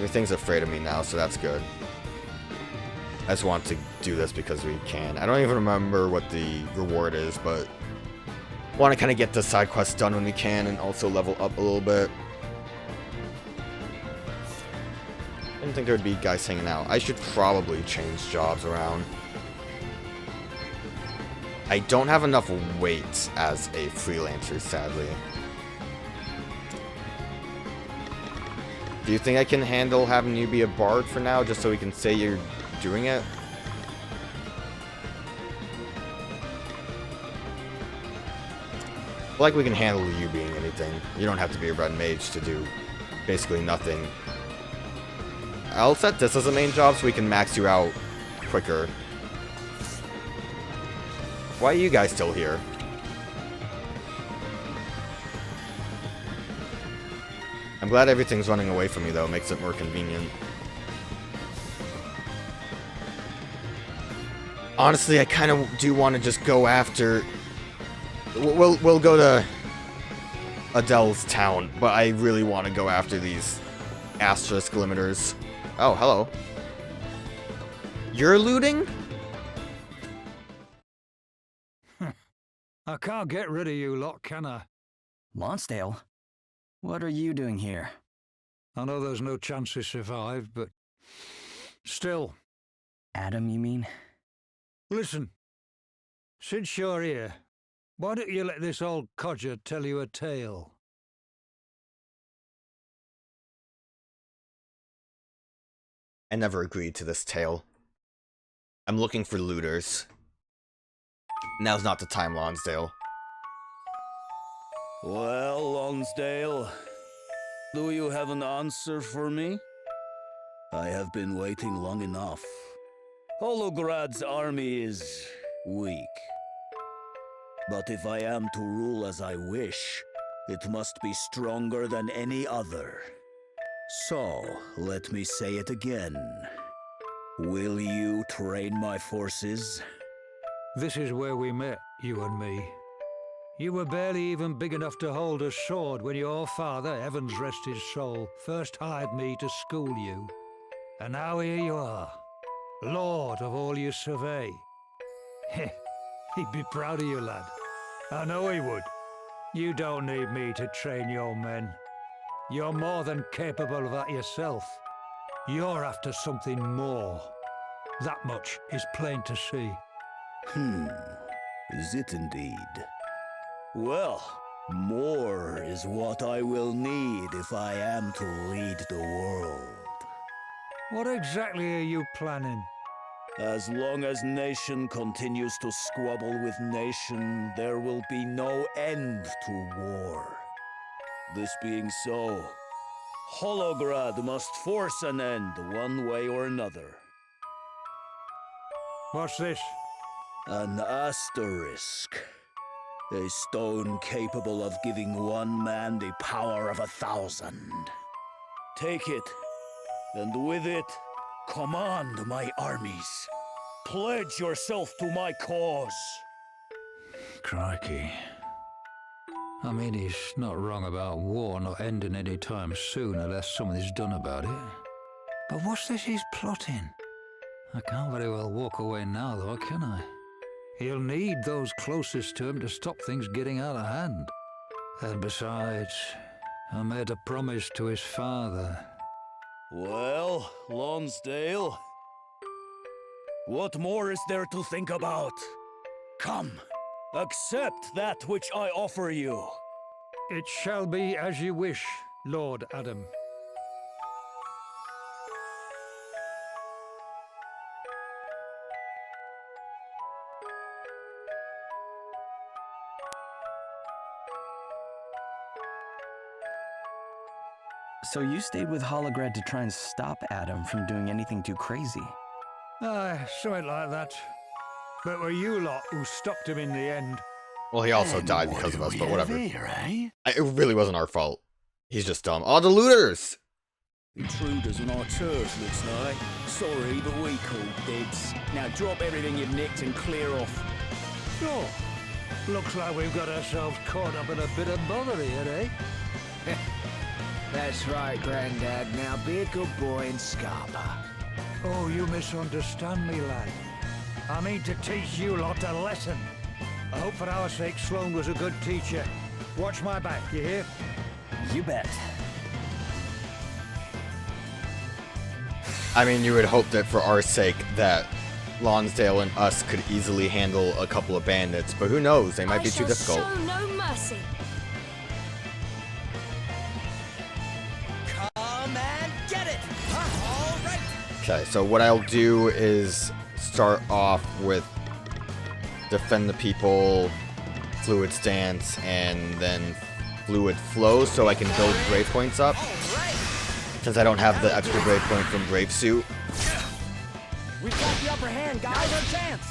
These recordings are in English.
Everything's afraid of me now, so that's good. I just want to do this because we can. I don't even remember what the reward is, but want to kind of get the side quests done when we can and also level up a little bit. Didn't think there would be guys hanging out. I should probably change jobs around. I don't have enough weight as a freelancer, sadly. Do you think I can handle having you be a bard for now, just so we can say you're doing it? Like we can handle you being anything. You don't have to be a red mage to do basically nothing. I'll set this as a main job so we can max you out quicker. Why are you guys still here? I'm glad everything's running away from me though, makes it more convenient. Honestly, I kind of do want to just go after... We'll go to Adelle's town, but I really want to go after these asterisk limiters. Oh, hello. You're looting? I can't get rid of you lot, can I? Lonsdale? What are you doing here? I know there's no chance to survive, but still. Adam, you mean? Listen, since you're here, why don't you let this old codger tell you a tale? I never agreed to this tale. I'm looking for looters. Now's not the time, Lonsdale. Well, Lonsdale, do you have an answer for me? I have been waiting long enough. Holograd's army is weak. But if I am to rule as I wish, it must be stronger than any other. So, let me say it again. Will you train my forces? This is where we met, you and me. You were barely even big enough to hold a sword when your father, heavens rest his soul, first hired me to school you. And now here you are, lord of all you survey. He'd be proud of you, lad. I know he would. You don't need me to train your men. You're more than capable of that yourself. You're after something more. That much is plain to see. Is it indeed? Well, more is what I will need if I am to lead the world. What exactly are you planning? As long as nation continues to squabble with nation, there will be no end to war. This being so, Holograd must force an end one way or another. What's this? An asterisk. A stone capable of giving one man the power of 1,000. Take it, and with it, command my armies. Pledge yourself to my cause. Crikey. I mean, he's not wrong about war not ending any time soon unless something's done about it. But what's this he's plotting? I can't very well walk away now, though, can I? He'll need those closest to him to stop things getting out of hand. And besides, I made a promise to his father. Well, Lonsdale, what more is there to think about? Come, accept that which I offer you. It shall be as you wish, Lord Adam. So you stayed with Holograd to try and stop Adam from doing anything too crazy? Aye, something like that. But were you lot who stopped him in the end? Well, he also died because of us, but whatever. Here, eh? It really wasn't our fault. He's just dumb. Oh, the looters! Intruders on our turf, looks like. Sorry, but we called dibs. Now drop everything you've nicked and clear off. Oh, looks like we've got ourselves caught up in a bit of bother here, eh? That's right, Grandad. Now be a good boy and scarper. Oh, you misunderstand me, lad. I mean to teach you lot a lesson. I hope for our sake Sloane was a good teacher. Watch my back, you hear? You bet. I mean, you would hope that for our sake that Lonsdale and us could easily handle a couple of bandits, but who knows? They might be too difficult. Show no mercy. Come and get it! All right! Okay, so what I'll do is start off with defend the people, fluid stance, and then fluid flow so I can build brave points up. Since I don't have the extra brave point from brave suit. We've got the upper hand, guys. Our chance.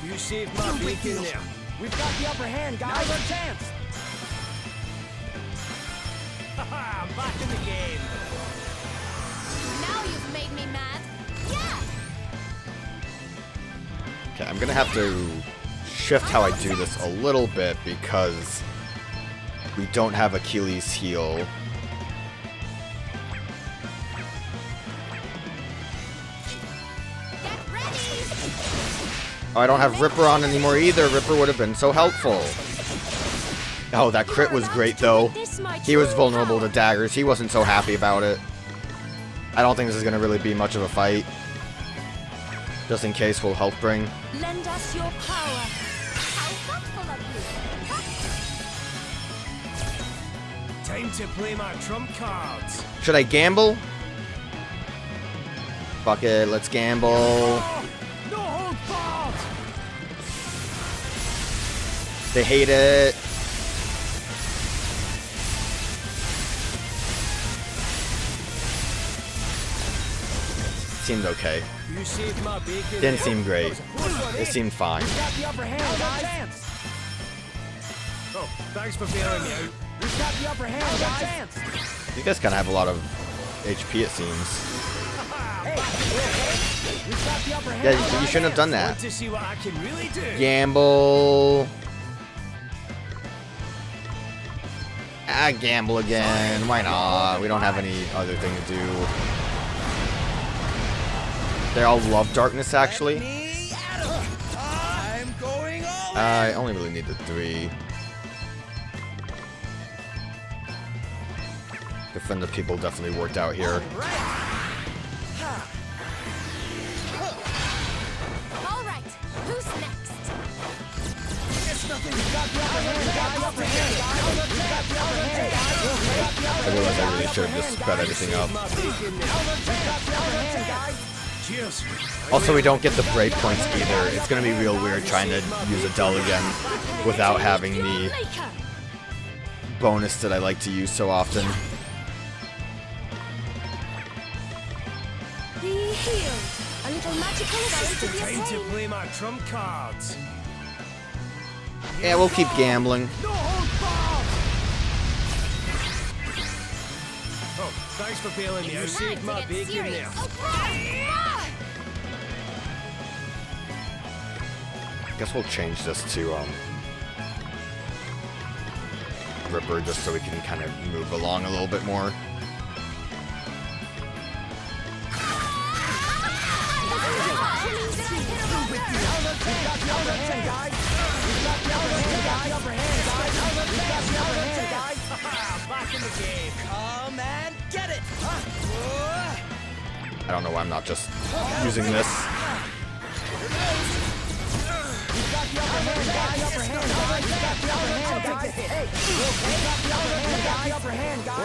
You see if my beacon there. We've got the upper hand, guys. Our chance. Haha, back in the game. Now you've made me mad. Yeah. Okay, I'm gonna have to shift how I do this a little bit because we don't have Achilles' heel. Oh, I don't have Ripper on anymore either. Ripper would have been so helpful. Oh, that crit was great though. He was vulnerable to daggers. He wasn't so happy about it. I don't think this is going to really be much of a fight. Just in case we'll health bring. Lend us your power. How thoughtful of you. Time to play my trump cards. Should I gamble? Fuck it, let's gamble. No hold barred. They hate it. Seemed okay. You see if my beacon Didn't seem great. It seemed fine. We've got the upper hand, guys. Oh, thanks for bailing me out. We've got the upper hand, guys. You guys kind of have a lot of HP, it seems. We've got the upper hand. Yeah, you shouldn't have done that. Want to see what I can really do? Gamble. Ah, gamble again. Why not? We don't have any other thing to do. They all love darkness, actually. I'm going all I only really need the 3. Defend the people definitely worked out here. All right. Who's next? I realized I really should have just sped everything up. Also, we don't get the brave points either. It's gonna be real weird trying to use Adelle again without having the bonus that I like to use so often. Be healed. A little magical assist Time to play my trump cards. Yeah, we'll keep gambling. No hold barred. Oh, thanks for bailing me. You saved my beacon there. Guess we'll change this to Ripper just so we can kind of move along a little bit more. Back in the game. Come and get it. I don't know why I'm not just using this.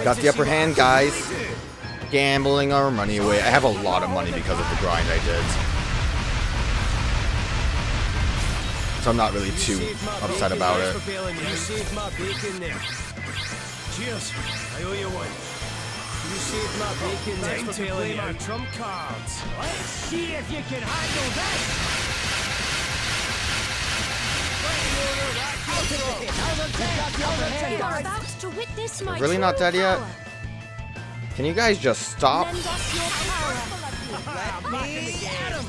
Got the upper hand, guys. Gambling our money away. I have a lot of money because of the grind I did. So I'm not really too upset about it. You saved my bacon there. Cheers. I owe you one. You saved my bacon there. Time to play my trump cards. Let's see if you can handle that. We are about to witness my Really not dead yet? power. Can you guys just stop? Lend us your power. Let me at him.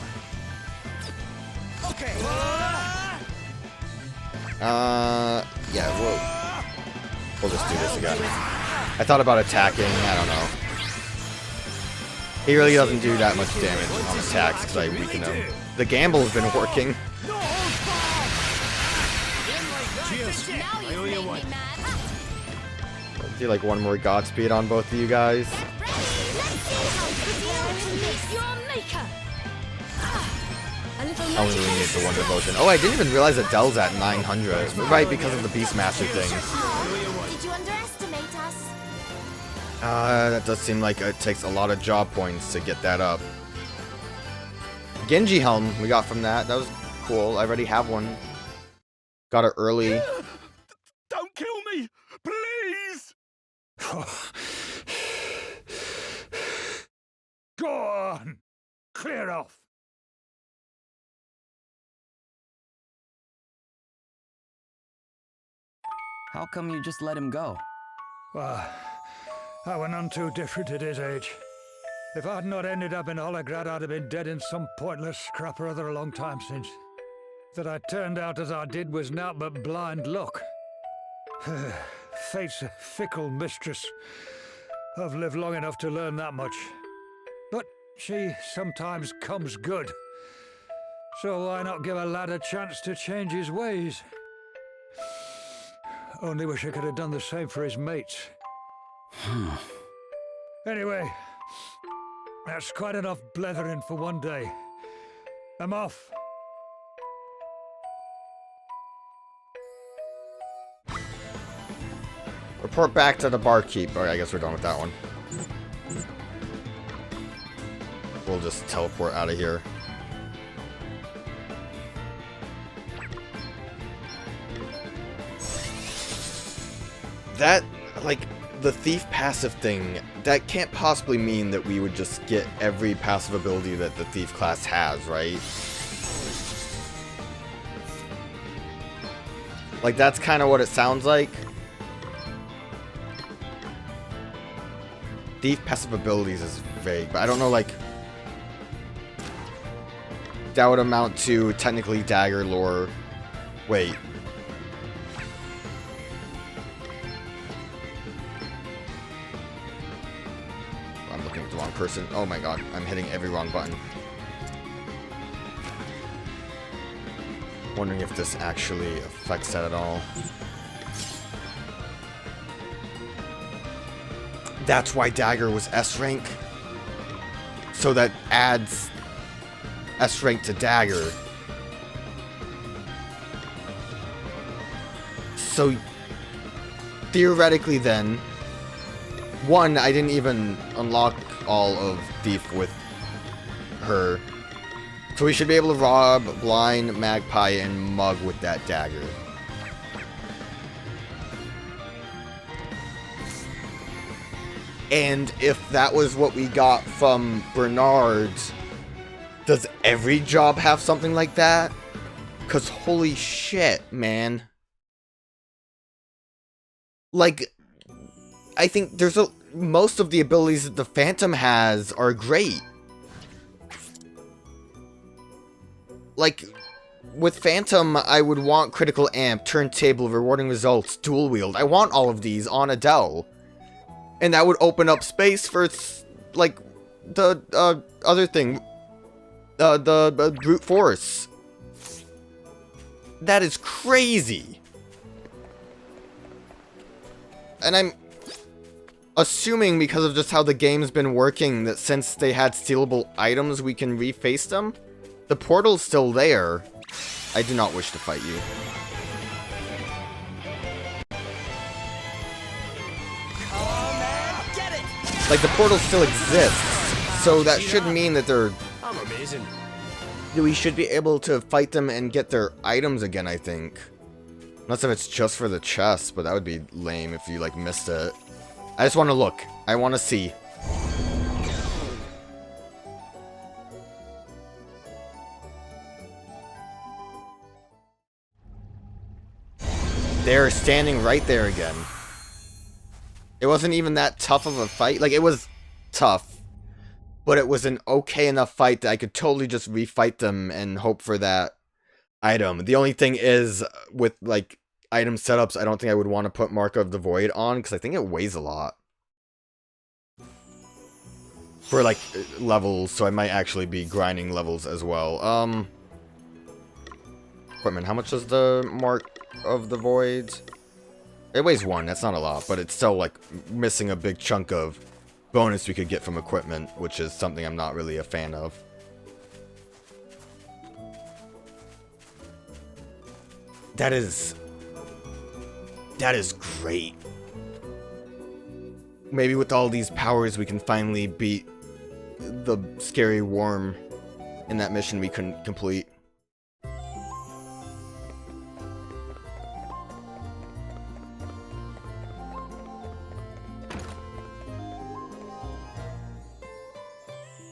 Okay. Yeah, we'll just do this again. I thought about attacking, I don't know. He really doesn't do that much damage on attacks because I weaken him. The gamble's been working. Cheers. Now I you've owe you made one. me mad. Let's do like one more Godspeed on both of you guys. Let's see how good you makes your maker. A little I only magic really need the one is- devotion. Oh, I didn't even realize Adele's at 900. Right, because of the Beastmaster thing. Did you underestimate us? That does seem like it takes a lot of job points to get that up. Genji helm we got from that. That was cool. I already have one. Got it early. Don't kill me! Please! Go on! Clear off! How come you just let him go? Well, I were none too different at his age. If I'd not ended up in Holograd, I'd have been dead in some pointless scrap or other a long time since. That I turned out as I did was naught but blind luck. Fate's a fickle mistress. I've lived long enough to learn that much. But she sometimes comes good. So why not give a lad a chance to change his ways? Only wish I could have done the same for his mates. Anyway, that's quite enough blethering for one day. I'm off. Report back to the barkeep. Alright, I guess we're done with that one. We'll just teleport out of here. That, like, the thief passive thing, that can't possibly mean that we would just get every passive ability that the thief class has, right? Like, that's kind of what it sounds like. Thief passive abilities is vague, but I don't know, like... That would amount to, technically, dagger lore. Wait. I'm looking at the wrong person. Oh my god, I'm hitting every wrong button. Wondering if this actually affects that at all. That's why Dagger was S rank. So that adds S rank to Dagger. So theoretically then, one, I didn't even unlock all of Thief with her. So we should be able to rob Blind, Magpie, and Mug with that dagger. And if that was what we got from Bernard, does every job have something like that? Cause holy shit, man. Like, I think there's most of the abilities that the Phantom has are great. Like, with Phantom, I would want Critical Amp, Turntable, Rewarding Results, Dual Wield. I want all of these on Adelle. And that would open up space for, like, the other thing. The Brute Force. That is crazy. And I'm assuming, because of just how the game's been working, that since they had stealable items, we can reface them. The portal's still there. I do not wish to fight you. Like, the portal still exists, so that should mean that they're... I'm amazing. We should be able to fight them and get their items again, I think. Unless if it's just for the chest, but that would be lame if you, like, missed it. I just want to look. I want to see. They're standing right there again. It wasn't even that tough of a fight. Like, it was tough. But it was an okay enough fight that I could totally just refight them and hope for that item. The only thing is, with, like, item setups, I don't think I would want to put Mark of the Void on, because I think it weighs a lot. for like levels, so I might actually be grinding levels as well. Equipment, how much is the Mark of the Void? It weighs 1, that's not a lot, but it's still like missing a big chunk of bonus we could get from equipment, which is something I'm not really a fan of. That is great. Maybe with all these powers we can finally beat the scary worm in that mission we couldn't complete.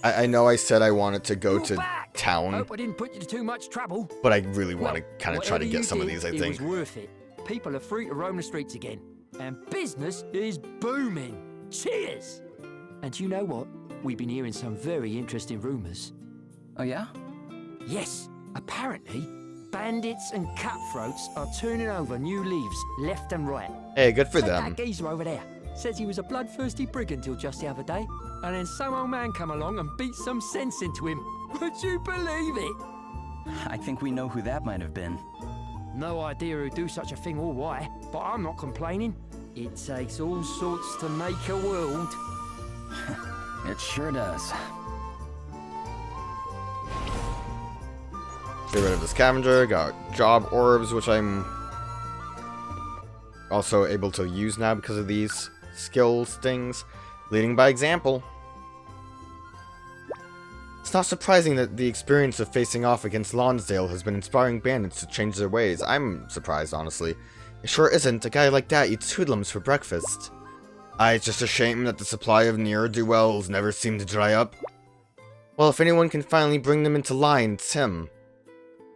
I know I said I wanted to go to town. Hope I didn't put you to too much trouble. But I really want to kind of try to Whatever get you some of did, these, I It think. was worth it. People are free to roam the streets again. And business is booming. Cheers! And you know what? We've been hearing some very interesting rumours. Oh, yeah? Yes, apparently, bandits and cutthroats are turning over new leaves left and right. Hey, good for Take them. that geezer over there. Says he was a bloodthirsty brigand till just the other day. And then some old man come along and beat some sense into him. Would you believe it? I think we know who that might have been. No idea who'd do such a thing or why, but I'm not complaining. It takes all sorts to make a world. It sure does. Get rid of the scavenger, got job orbs, which I'm also able to use now because of these skills things. Leading by example. It's not surprising that the experience of facing off against Lonsdale has been inspiring bandits to change their ways. I'm surprised, honestly. It sure isn't. A guy like that eats hoodlums for breakfast. It's just a shame that the supply of ne'er-do-wells never seem to dry up. Well, if anyone can finally bring them into line, it's him.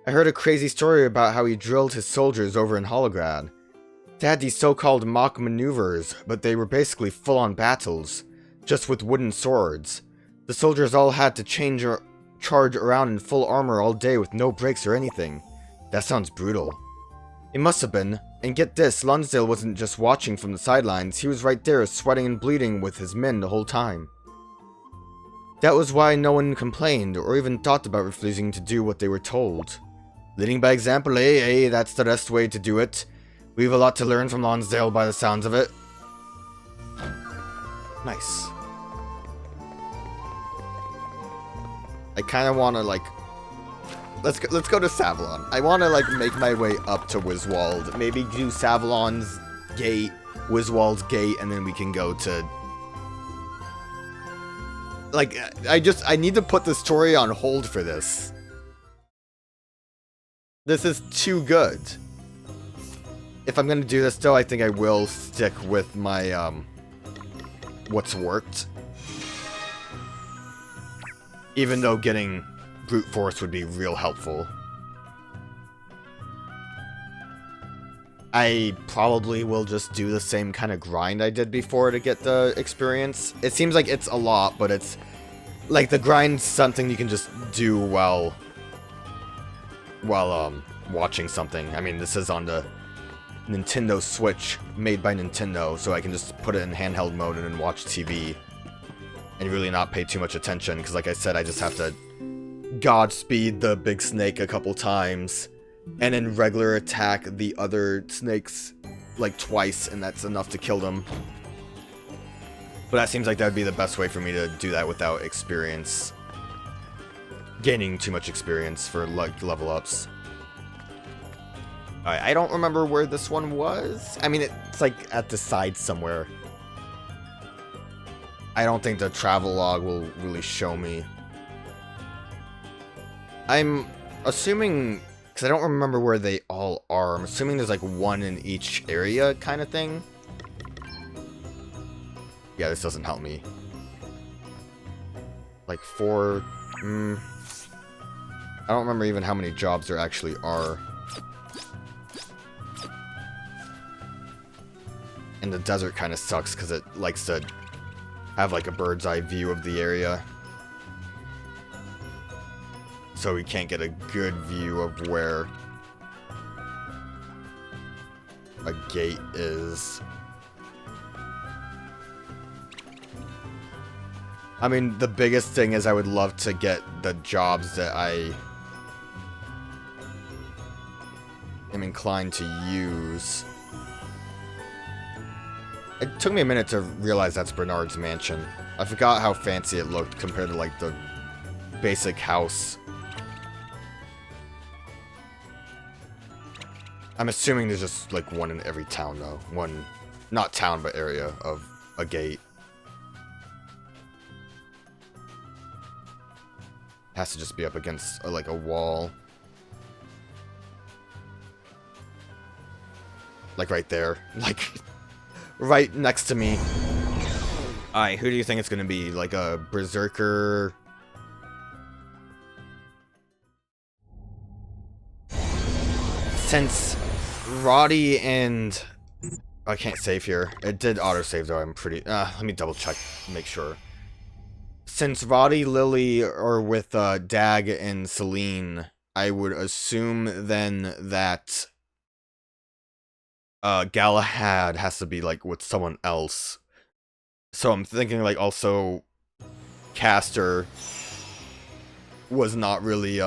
I heard a crazy story about how he drilled his soldiers over in Holograd. They had these so-called mock maneuvers, but they were basically full-on battles, just with wooden swords. The soldiers all had to charge around in full armor all day with no breaks or anything. That sounds brutal. It must have been. And get this, Lonsdale wasn't just watching from the sidelines, he was right there sweating and bleeding with his men the whole time. That was why no one complained, or even thought about refusing to do what they were told. Leading by example, that's the best way to do it. We have a lot to learn from Lonsdale by the sounds of it. Nice. I kind of want to, like... Let's go to Savalon. I want to, like, make my way up to Wiswald. Maybe do Savalon's gate, Wiswald's gate, and then we can go to... Like, I need to put the story on hold for this. This is too good. If I'm gonna do this, though, I think I will stick with my, what's worked. Even though getting brute force would be real helpful. I probably will just do the same kind of grind I did before to get the experience. It seems like it's a lot, but it's... Like, the grind's something you can just do while watching something. I mean, this is on the Nintendo Switch, made by Nintendo, so I can just put it in handheld mode and then watch TV. And really not pay too much attention, because like I said, I just have to Godspeed the big snake a couple times, and then regular attack the other snakes like twice, and that's enough to kill them. But that seems like that would be the best way for me to do that without experience. Gaining too much experience for like level ups. Alright, I don't remember where this one was. I mean, it's like at the side somewhere. I don't think the travel log will really show me. I'm assuming, because I don't remember where they all are, I'm assuming there's like one in each area kind of thing. Yeah, this doesn't help me. Like 4... I don't remember even how many jobs there actually are. And the desert kind of sucks because it likes to have like a bird's eye view of the area. So we can't get a good view of where a gate is. I mean, the biggest thing is I would love to get the jobs that I am inclined to use. It took me a minute to realize that's Bernard's mansion. I forgot how fancy it looked compared to, like, the basic house. I'm assuming there's just, like, one in every town, though. One, not town, but area of a gate. Has to just be up against, like, a wall. Like, right there. Like, right next to me. Alright, who do you think it's gonna be? Like a berserker? Since Roddy and... I can't save here. It did autosave though, I'm pretty... let me double check, make sure. Since Roddy, Lily are with Dag and Celine, I would assume then that Galahad has to be like with someone else. So I'm thinking like also Castor was not really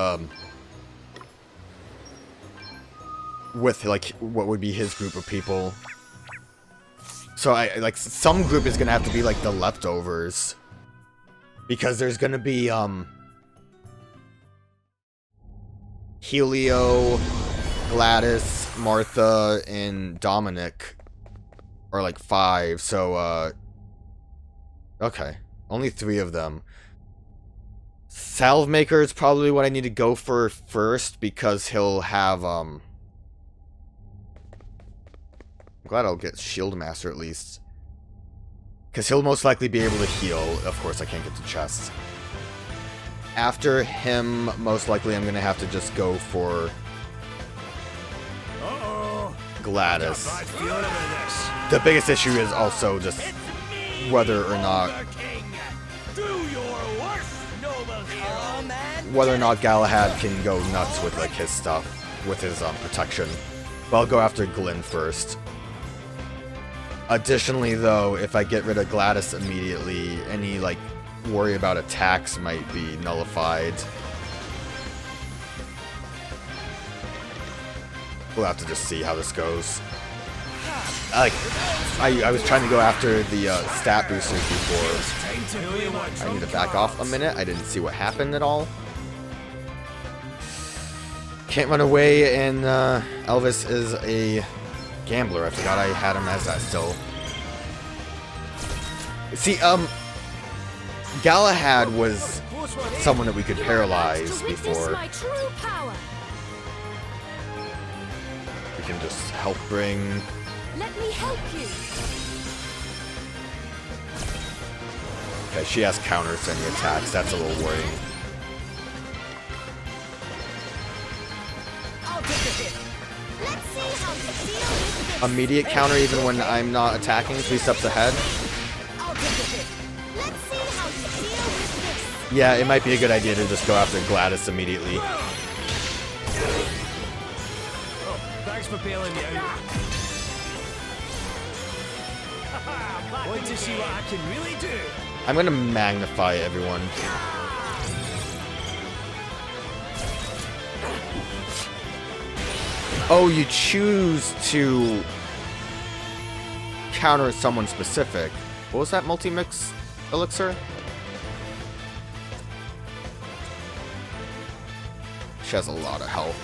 with like what would be his group of people. So I like some group is gonna have to be like the leftovers. Because there's gonna be Helio, Gladys, Martha, and Dominic are like 5, so okay. Only 3 of them. Salve Maker is probably what I need to go for first because he'll have I'm glad I'll get Shield Master at least. Because he'll most likely be able to heal. Of course, I can't get to chests. After him, most likely I'm going to have to just go for Gladys. The biggest issue is also just whether or not Galahad can go nuts with like his stuff, with his protection. But I'll go after Glenn first. Additionally, though, if I get rid of Gladys immediately, any, like, worry about attacks might be nullified. We'll have to just see how this goes. Like, I was trying to go after the stat boosters before. I need to back off a minute. I didn't see what happened at all. Can't run away, and Elvis is a gambler. I forgot I had him as that still. See, Galahad was someone that we could paralyze before. We can just help bring... Let me help you. Okay, she has counters to any attacks. That's a little worrying. I'll take a hit. Let's see how you deal with this. Immediate counter even when I'm not attacking, 3 steps ahead. I'll take a hit. Let's see how you deal with this. Yeah, it might be a good idea to just go after Gladys immediately. Thanks for bailing me out. Want to see what I can really do? I'm gonna magnify everyone. Oh, you choose to counter someone specific. What was that multi-mix elixir? She has a lot of health.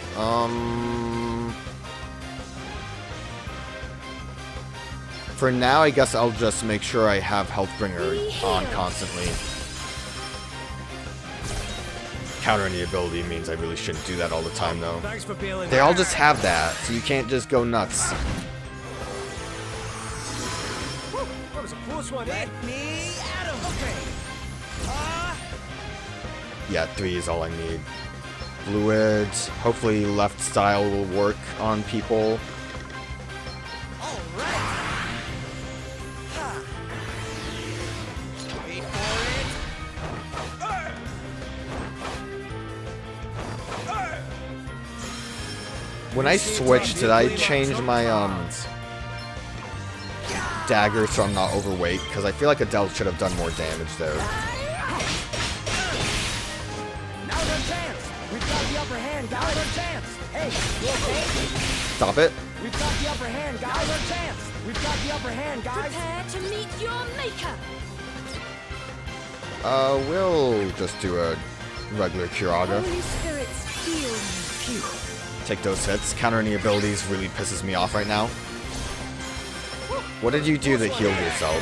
For now, I guess I'll just make sure I have Healthbringer on constantly. Countering the ability means I really shouldn't do that all the time, though. Thanks for bailing. They all just have that, so you can't just go nuts. That was a close one. Let me at him. Okay. Yeah, 3 is all I need. Fluid. Hopefully left style will work on people. All right. Wait for it. When I switched, did I change my dagger so I'm not overweight? Because I feel like Adelle should have done more damage there. Now's our chance. We've got the upper hand, guys. Now's our chance. Hey, you okay? Stop it. We've got the upper hand, guys. Now's our chance. We've got the upper hand, guys. Prepare to meet your maker. We'll just do a regular Curaga. Holy spirits, heal me. Phew. Take those hits. Counter any abilities really pisses me off right now. What did you do to heal yourself?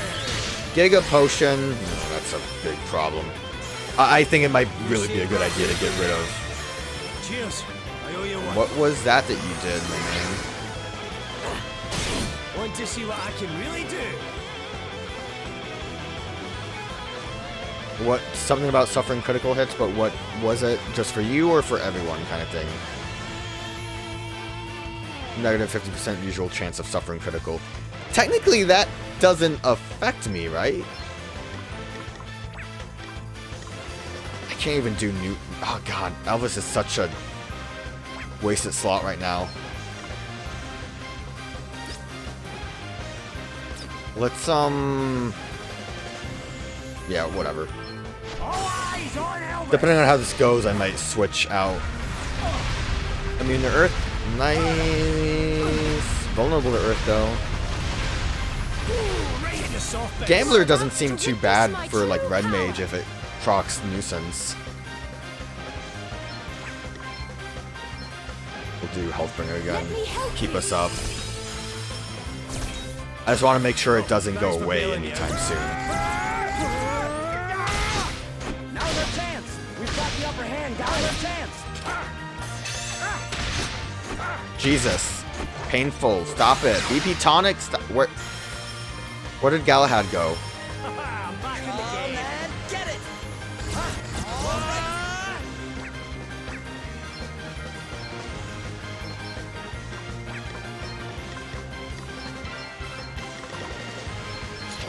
Giga Potion. No, that's a big problem. I think it might really be a good idea to get rid of. Cheers. I owe you one. What was that you did, my man? Want to see what I can really do? What? Something about suffering critical hits, but what was it? Just for you or for everyone kind of thing? Negative 50% usual chance of suffering critical. Technically, that doesn't affect me, right? I can't even do new... Oh, God. Elvis is such a wasted slot right now. Let's, yeah, whatever. Depending on how this goes, I might switch out. Immune to Earth. Nice. Vulnerable to Earth, though. Gambler doesn't seem too bad for, like, Red Mage if it procs Nuisance. We'll do Healthbringer again. Keep us up. I just want to make sure it doesn't go away anytime soon. Now's our chance. We've got the upper hand, guys. Now's our chance. Jesus. Painful. Stop it. BP Tonic. Stop. Where did Galahad go? Back in the game. Man, get it.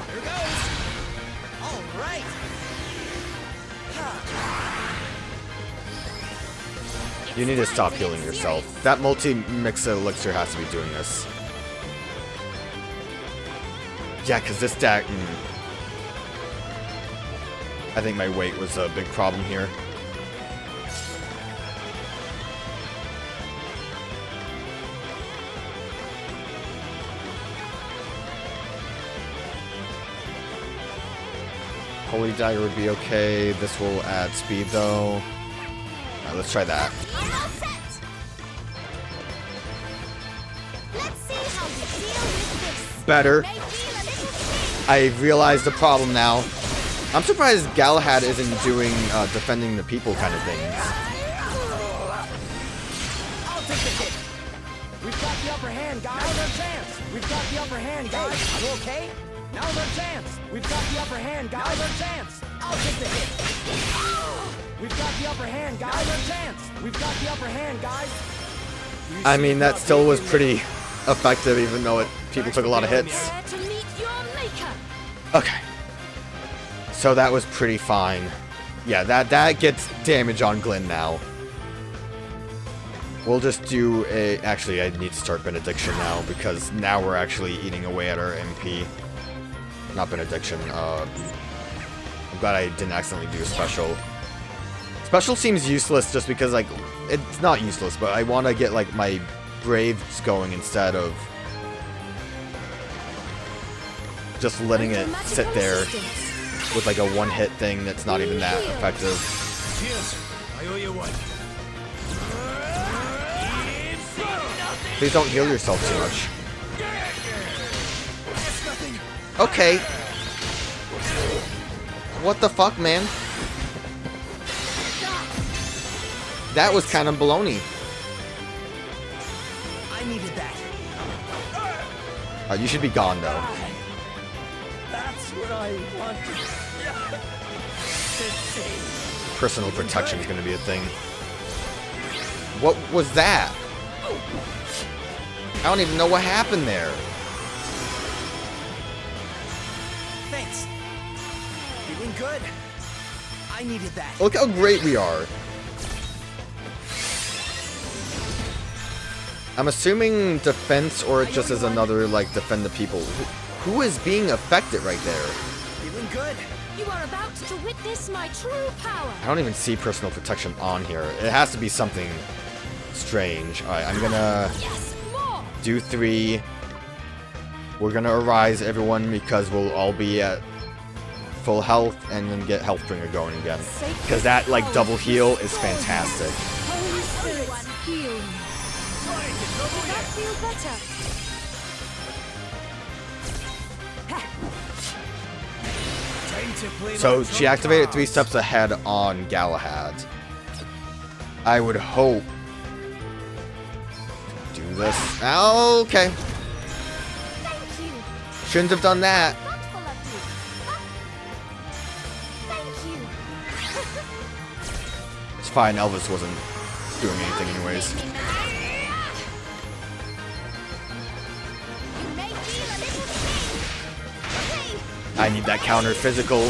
Here goes. All right. You need to stop healing yourself. That multi-mix elixir has to be doing this. Yeah, because this deck... I think my weight was a big problem here. Holy Dagger would be okay. This will add speed, though. Alright, let's try that. I'm all set. Let's see how we deal with this. Better. May feel a little pain. I realize the problem now. I'm surprised Galahad isn't doing defending the people kind of things. I'll take the hit. We've got the upper hand, guys. Now's our chance. We've got the upper hand, guys. You okay? Now's our chance. We've got the upper hand, guys. Now's our chance. I'll take the hit. We've got the upper hand, guys. Now's our chance. We've got the upper hand, guys. I mean, that still was pretty effective, even though people took a lot of hits. Prepare to meet your maker. Okay. So that was pretty fine. Yeah, that gets damage on Glenn now. We'll just do a... Actually, I need to start Benediction now, because now we're actually eating away at our MP. Not Benediction, I'm glad I didn't accidentally do a special. Special seems useless just because, like, it's not useless, but I want to get, like, my Braves going instead of just letting it sit there with, like, a one-hit thing that's not even that effective. Cheers. I owe you one. Please don't heal yourself too much. Okay. What the fuck, man? That was kind of baloney. I needed that. You should be gone, though. That's what I wanted to see. Personal protection is going to be a thing. What was that? I don't even know what happened there. Thanks. Feeling good. I needed that. Look how great we are. I'm assuming defense, or it just is another, like, defend the people. Who is being affected right there? Feeling good? You are about to witness my true power. I don't even see personal protection on here. It has to be something strange. Alright, I'm gonna Yes, more. do 3. We're gonna arise everyone because we'll all be at full health and then get Healthbringer going again. Because that like double heal is fantastic. Holy Spirit, heal me. Does that feel better? So she activated 3 steps ahead on Galahad. I would hope. Do this. Okay. Thank you. Shouldn't have done that. Thoughtful of you. Thank you. It's fine, Elvis wasn't doing anything anyways. You may feel a little pain. I need that counter physical.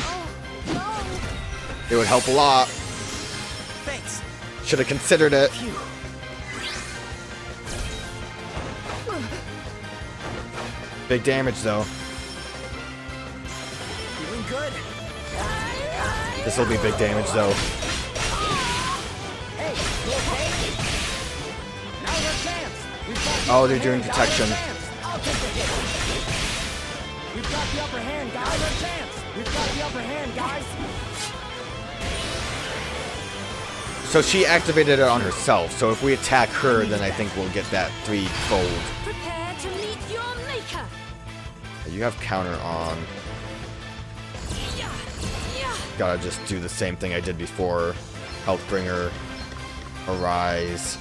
Oh, no. It would help a lot. Thanks. Should have considered it. Phew. Big damage though. Doing good. This will be big damage though. Hey, you okay? Now's our chance. We've got the Oh, upper they're doing hand, protection. guys. I'll take the hit. We've got the upper hand, guys. Now's our chance. We've got the upper hand, guys. So she activated it on herself. So if we attack her, then I think we'll get that 3-fold. Prepare to meet your maker. You have counter on. Yeah, yeah. Gotta just do the same thing I did before. Healthbringer. Arise.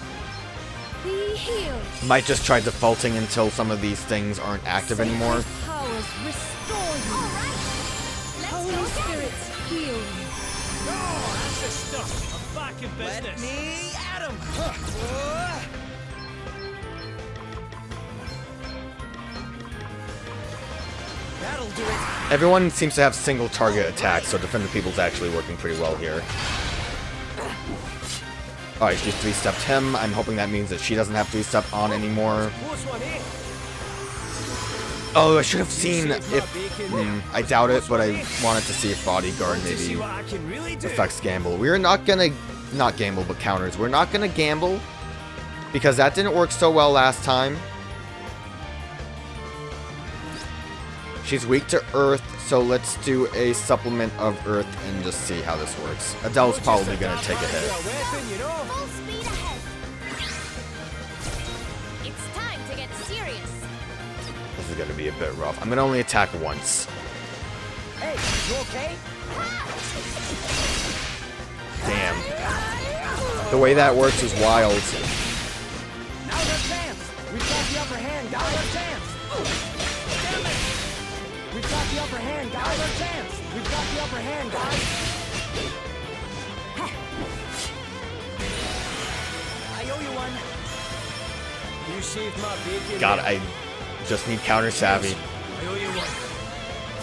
Be healed. Might just try defaulting until some of these things aren't active anymore. Sacred powers restore you. All right. Holy spirits heal me. That's the stuff. I'm back in Let business. me at him. That'll do it. Everyone seems to have single target attacks, so Defend the People's actually working pretty well here. Alright, she 3-stepped him. I'm hoping that means that she doesn't have 3-step on anymore. Close one, eh? Oh, I should have seen if... I doubt it, but I wanted to see if Bodyguard maybe What I can really do. affects Gamble. We're not gonna... Not Gamble, but counters. We're not gonna Gamble, because that didn't work so well last time. She's weak to Earth, so let's do a supplement of Earth and just see how this works. Adele's probably gonna take a hit. Weapon, you know. Full speed ahead. It's time to get serious. This is gonna be a bit rough. I'm gonna only attack once. Hey, you okay? Damn. The way that works is wild. Now's our chance. We've got the upper hand, guys. Now's our chance. Damn it. We've got the upper hand, guys. Now's our chance. We've got the upper hand, guys. I owe you one. You saved my bacon. God, I just need counter savvy. I owe you one.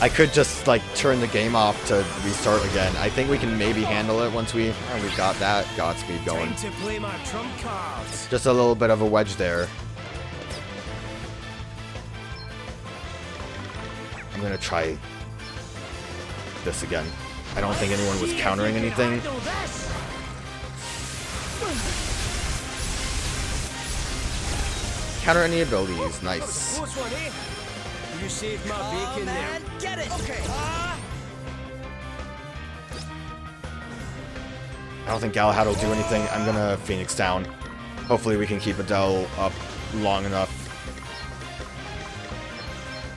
I could just like turn the game off to restart again. I think we can maybe handle it once we've got that Godspeed going. Time to play my trump cards. Just a little bit of a wedge there. I'm gonna try this again. I don't think anyone was countering anything. Handle this. Counter any abilities, nice. Close one, eh? You saved my bacon there. Get it. Okay. I don't think Galahad will do anything. I'm gonna Phoenix down. Hopefully we can keep Adele up long enough.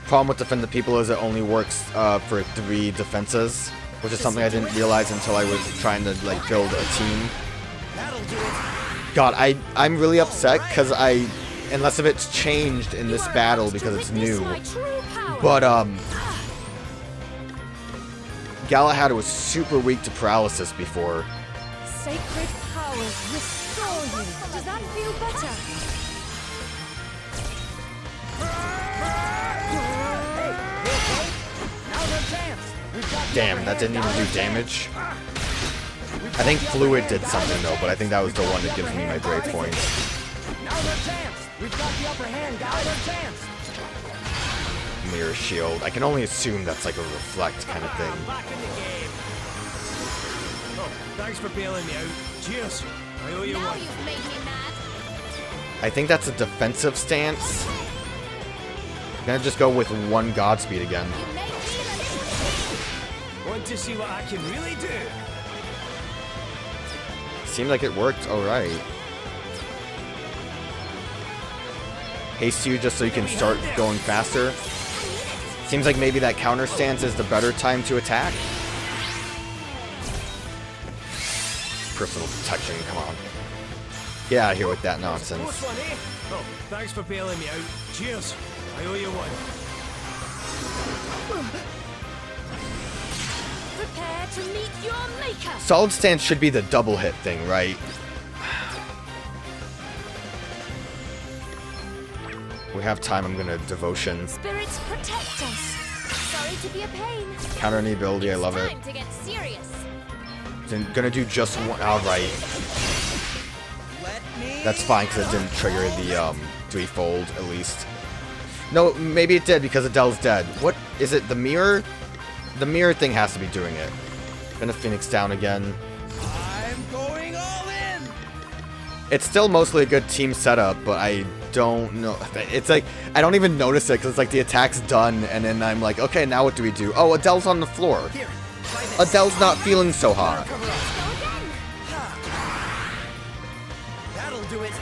Problem with Defend the People is it only works for 3 defenses, which is something I didn't realize until I was trying to like build a team. That'll do it. God, I'm really upset because unless if it's changed in this battle because it's new. But Galahad was super weak to paralysis before. Sacred powers restore you. Does that feel better? Now's our chance. We've got the Damn, upper that hand, didn't even guys. do damage. I think Fluid did something though, but I think that was the one that gives me my brave points. Now's our chance. We've got the upper hand, guys. Now's our chance. mirror shield. I can only assume that's like a reflect kind of thing. Back in the game. Oh, thanks for bailing me out. Cheers. I owe you Now one. you've made me mad. I think that's a defensive stance. I'm gonna just go with one Godspeed again. You made me the Want to see what I can really do? Seemed like it worked alright. Haste you just so you can start going faster. Seems like maybe that counter stance is the better time to attack. Personal protection, come on. Get out of here with that nonsense. Close one, eh? Oh, thanks for bailing me out. Cheers. I owe you one. Prepare to meet your maker. Solid stance should be the double hit thing, right? We have time, I'm gonna devotion. Spirits protect us. Sorry to be a pain. Counter any ability, I love it. Time to get serious. Then gonna do just one. Alright. That's fine because it didn't trigger the threefold at least. No, maybe it did because Adelle's dead. What is it? The mirror? The mirror thing has to be doing it. Gonna Phoenix down again. I'm going all in. It's still mostly a good team setup, but I don't know. It's like I don't even notice it because it's like the attack's done, and then I'm like, okay, now what do we do? Oh, Adelle's on the floor. Here, try this. Adelle's not feeling so hot. Cover up. That'll do it.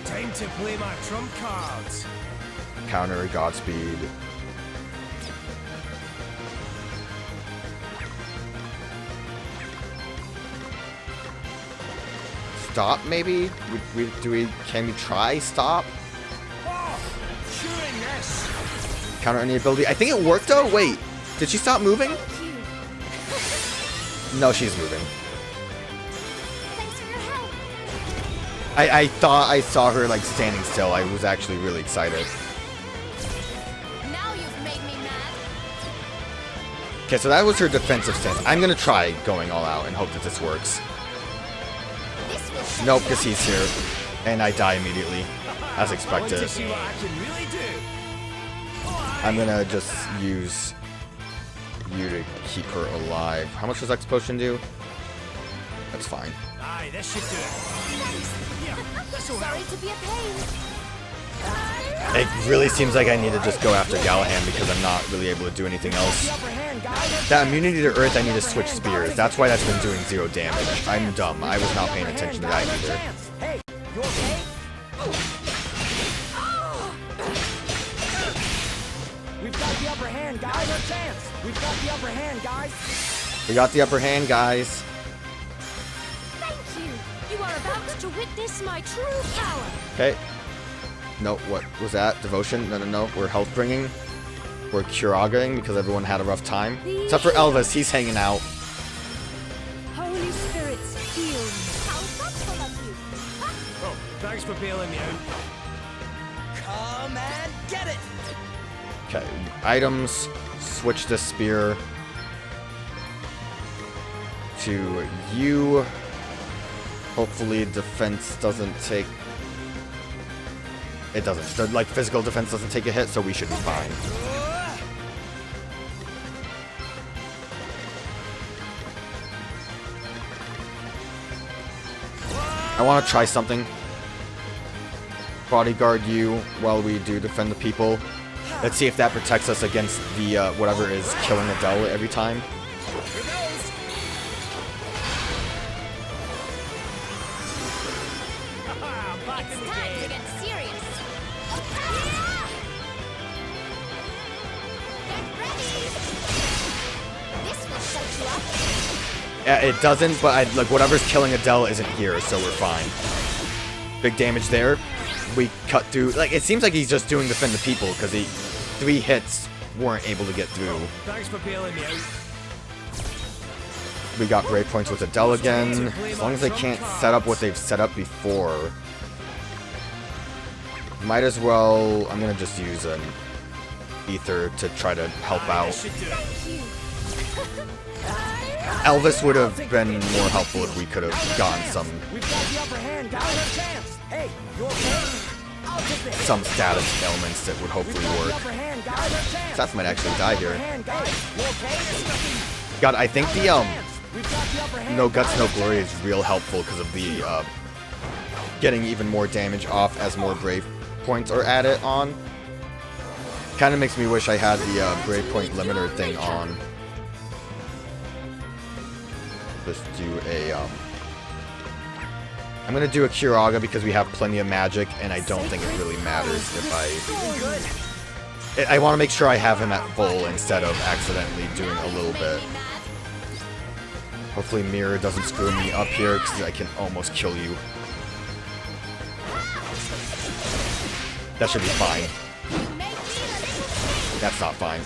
Time to play my trump cards. Counter Godspeed. Stop, maybe? Can we try stop? Oh, chewing this. Counter any ability. I think it worked though. Wait, did she stop moving? No, she's moving. Thanks for your help. I thought I saw her like standing still. I was actually really excited. Now you've made me mad. Okay, so that was her defensive stance. I'm gonna try going all out and hope that this works. This will shut Nope, you because up. he's here. And I die immediately, as Want expected. to see what I can really do? I'm gonna just use you to keep her alive. How much does X Potion do? That's fine. Aye, this should do it. Here, this'll help. Sorry to be a pain. It really seems like I need to just go after Gallahan because I'm not really able to do anything else. That immunity to Earth, I need to switch spears. That's why that's been doing 0 damage. I'm dumb. I was not paying attention to that either. Hey, you okay? We've got the upper hand, guys. No chance. We've got the upper hand, guys. We got the upper hand, guys. Thank you. You are about to witness my true power. Okay. No, what was that? Devotion? No. We're health bringing. We're curating because everyone had a rough time. Except for Elvis, he's hanging out. Holy spirits, heal me. How thoughtful of you. Oh, thanks for bailing me out. Come and get it. Okay, items. Switch the spear to you. Hopefully defense doesn't take... It doesn't. The, like, physical defense doesn't take a hit, so we should be fine. I want to try something. Bodyguard you while we do defend the people. Let's see if that protects us against the, whatever is killing Adelle every time. Back in It's the time to game. get serious. Get ready. This will shut you up. Yeah, it doesn't, but like whatever's killing Adelle isn't here, so we're fine. Big damage there. We cut through. Like it seems like he's just doing defend the people because 3 hits weren't able to get through. Thanks for bailing me out. We got break points with Adelle again. As long as they can't set up what they've set up before. Might as well. I'm gonna just use an ether to try to help Aye, out. this should do it. Thank you. Elvis would have been more helpful if we could have gotten some. We've got the upper hand, guys. No chance. Hey, you okay? I'll take some status elements that would hopefully work. Seth might actually die here. God, I think the no guts, no glory is real helpful because of the getting even more damage off as more brave points are added on. Kind of makes me wish I had the brave point limiter thing on. Just do a I'm gonna do a Curaga because we have plenty of magic, and I don't think it really matters if I want to make sure I have him at full instead of accidentally doing a little bit. Hopefully Mirror doesn't screw me up here, because I can almost kill you. That should be fine. That's not fine.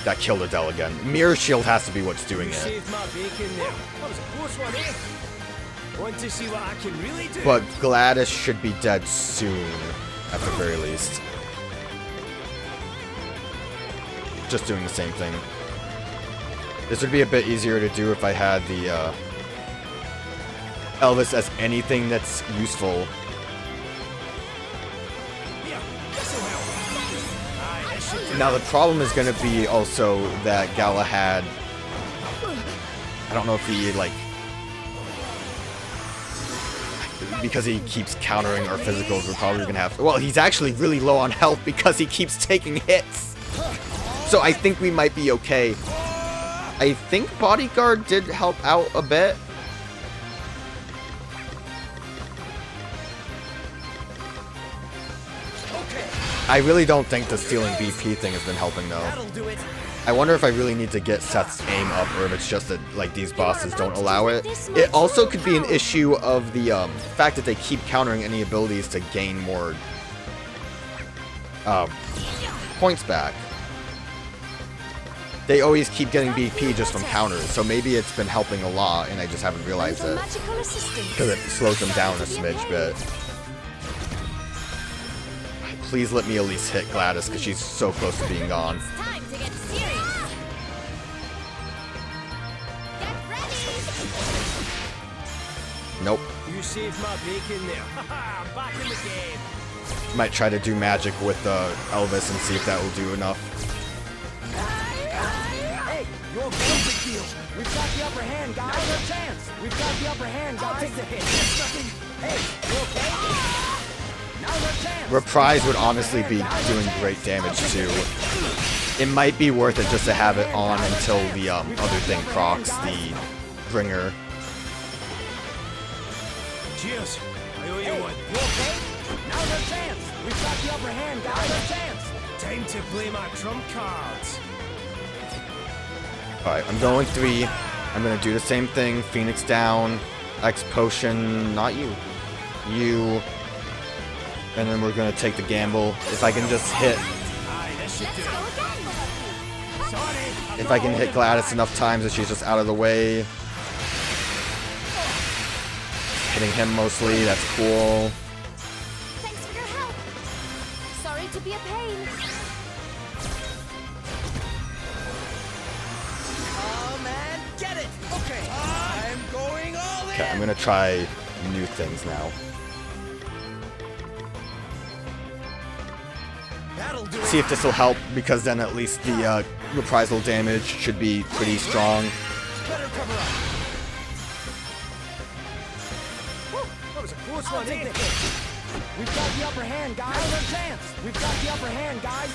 That killed Adelle again. Mirror Shield has to be what's doing it. But Gladys should be dead soon, at the very least. Just doing the same thing. This would be a bit easier to do if I had the Elvis as anything that's useful. Now the problem is going to be also that Galahad, I don't know if he like, because he keeps countering our physicals, we're probably going to have, well, he's actually really low on health because he keeps taking hits. So I think we might be okay. I think Bodyguard did help out a bit. I really don't think the stealing BP thing has been helping though. I wonder if I really need to get Seth's aim up, or if it's just that like these bosses don't allow it. It also could be an issue of the fact that they keep countering any abilities to gain more points back. They always keep getting BP just from counters, so maybe it's been helping a lot and I just haven't realized it. Because it slows them down a smidge bit. Please let me at least hit Gladys, because she's so close to being gone. Time to get serious. Get ready. Nope. You saved my bacon there. I'm back in the game. Might try to do magic with Elvis and see if that will do enough. Hey, you're a big deal. We've got the upper hand, guys. Now's our chance. We've got the upper hand, guys. I'll take the hit. Hey, you okay? Now's our chance. Reprise would honestly be doing great damage too. It might be worth it just to have it on until the other thing procs, the bringer. Cheers. I owe you one. You okay? Now's our chance. We've got the upper hand, guys. Now's our chance. Time to play my trump cards. Alright, I'm going 3. I'm gonna do the same thing. Phoenix down. X potion. Not you. You. And then we're gonna take the gamble. If I can just hit. If I can hit Gladys enough times that she's just out of the way. Hitting him mostly, that's cool. Thanks for your help. Sorry to be a pain. Oh man, get it! Okay, I'm going all in! Okay, I'm gonna try new things now. That'll do it. See if this will help, because then at least the reprisal damage should be pretty strong. Better cover up. Whew, that was a close one, ain't it? We've got the upper hand, guys. Now's our chance. We've got the upper hand, guys.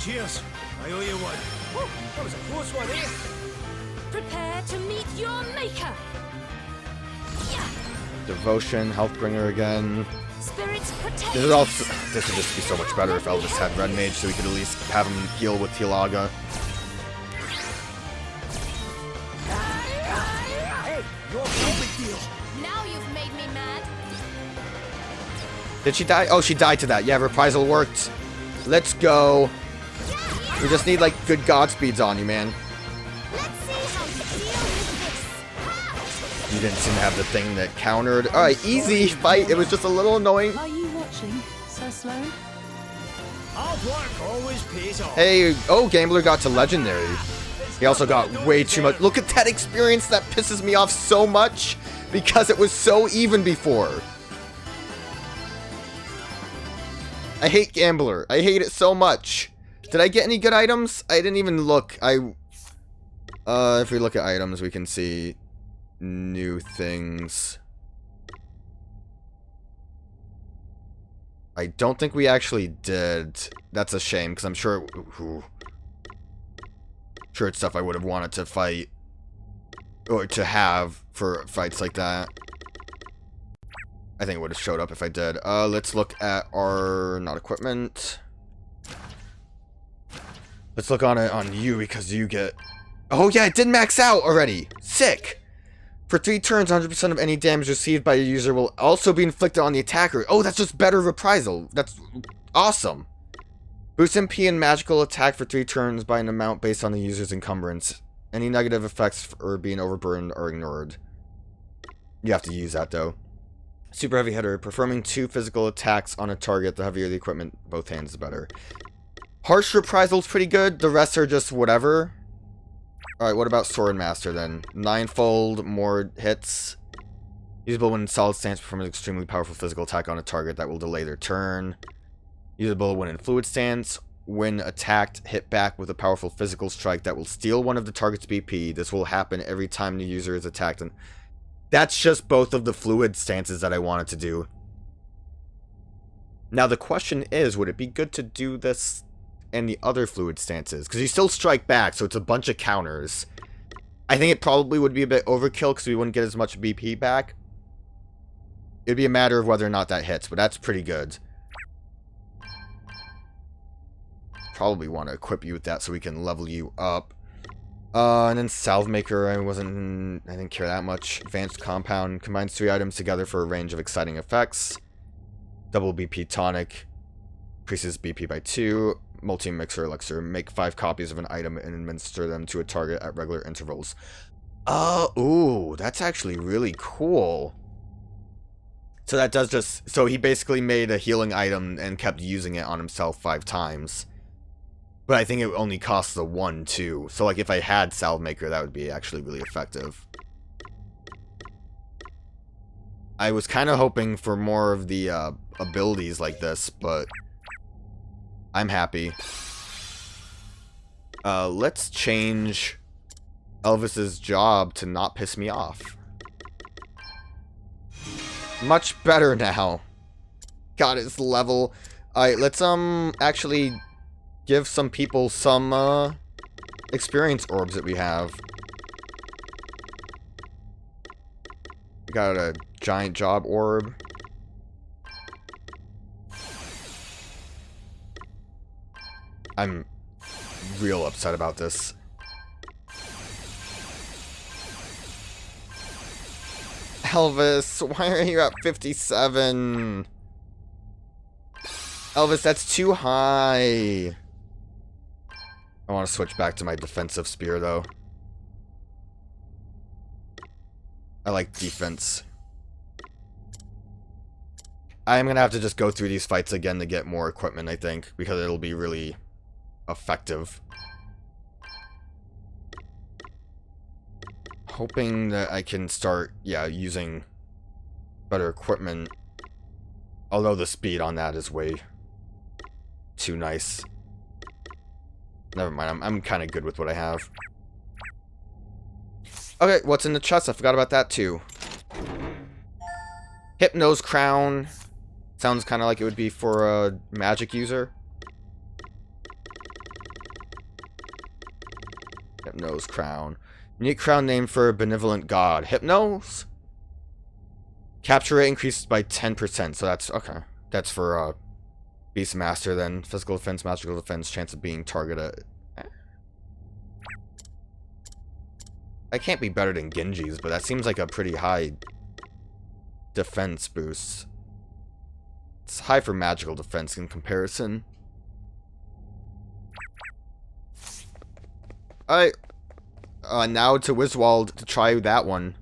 Cheers. I owe you one. Whew, that was a close one, ain't it? Prepare to meet your maker. Yeah. Devotion, Healthbringer again. Spirits protect. This would just be so much better if Elvis had Red Mage, so we could at least have him heal with Tilaga. Hey, you're no big deal. Now you've made me mad. Did she die? Oh, she died to that. Yeah, reprisal worked. Let's go. We just need like good Godspeeds on you, man. Let's see how you deal with this. You didn't seem to have the thing that countered. Alright, easy fight. It was just a little annoying. Are you watching, Sir Sloan? Hard work always pays off. Hey, oh, Gambler got to Legendary. He also got way too much. Look at that experience. That pisses me off so much because it was so even before. I hate Gambler. I hate it so much. Did I get any good items? I didn't even look. If we look at items, we can see new things. I don't think we actually did. That's a shame, because I'm sure... Sure it's stuff I would have wanted to fight. Or to have for fights like that. I think it would have showed up if I did. Let's look at our... Not equipment. Let's look on you, because you get... Oh yeah, it did max out already! Sick! For 3 turns, 100% of any damage received by a user will also be inflicted on the attacker. Oh, that's just better reprisal. That's awesome. Boost MP and magical attack for 3 turns by an amount based on the user's encumbrance. Any negative effects for being overburdened are ignored. You have to use that, though. Super heavy hitter. Performing 2 physical attacks on a target. The heavier the equipment, both hands, the better. Harsh reprisal's pretty good. The rest are just whatever. Alright, what about Sword Master then? 9-fold, more hits. Usable when in solid stance, perform an extremely powerful physical attack on a target that will delay their turn. Usable when in fluid stance. When attacked, hit back with a powerful physical strike that will steal one of the target's BP. This will happen every time the user is attacked. And that's just both of the fluid stances that I wanted to do. Now the question is, would it be good to do this and the other fluid stances? Because you still strike back, so it's a bunch of counters. I think it probably would be a bit overkill because we wouldn't get as much BP back. It'd be a matter of whether or not that hits, but that's pretty good. Probably want to equip you with that so we can level you up. And then Salve Maker, I didn't care that much. Advanced Compound combines 3 items together for a range of exciting effects. Double BP Tonic increases BP by 2. Multi-mixer elixir. Make 5 copies of an item and administer them to a target at regular intervals. Ooh, that's actually really cool. So that does just... So he basically made a healing item and kept using it on himself 5 times. But I think it only costs the 1, too. So, like, if I had Salve Maker, that would be actually really effective. I was kind of hoping for more of the abilities like this, but... I'm happy. Let's change Elvis's job to not piss me off. Much better now. Got his level. Alright, let's actually give some people some experience orbs that we have. We got a giant job orb. I'm real upset about this. Elvis, why are you at 57? Elvis, that's too high. I want to switch back to my defensive spear, though. I like defense. I'm going to have to just go through these fights again to get more equipment, I think, because it'll be really... effective. Hoping that I can start, using better equipment. Although the speed on that is way too nice. Never mind, I'm kind of good with what I have. Okay, what's in the chest? I forgot about that too. Hypno's Crown. Sounds kind of like it would be for a magic user. Hypno's Crown. Unique crown named for a benevolent god. Hypnos? Capture rate increases by 10%, so that's... okay. That's for, Beastmaster, then. Physical defense, magical defense, chance of being targeted. I can't be better than Genji's, but that seems like a pretty high defense boost. It's high for magical defense in comparison. Alright. Now to Wiswald to try that one.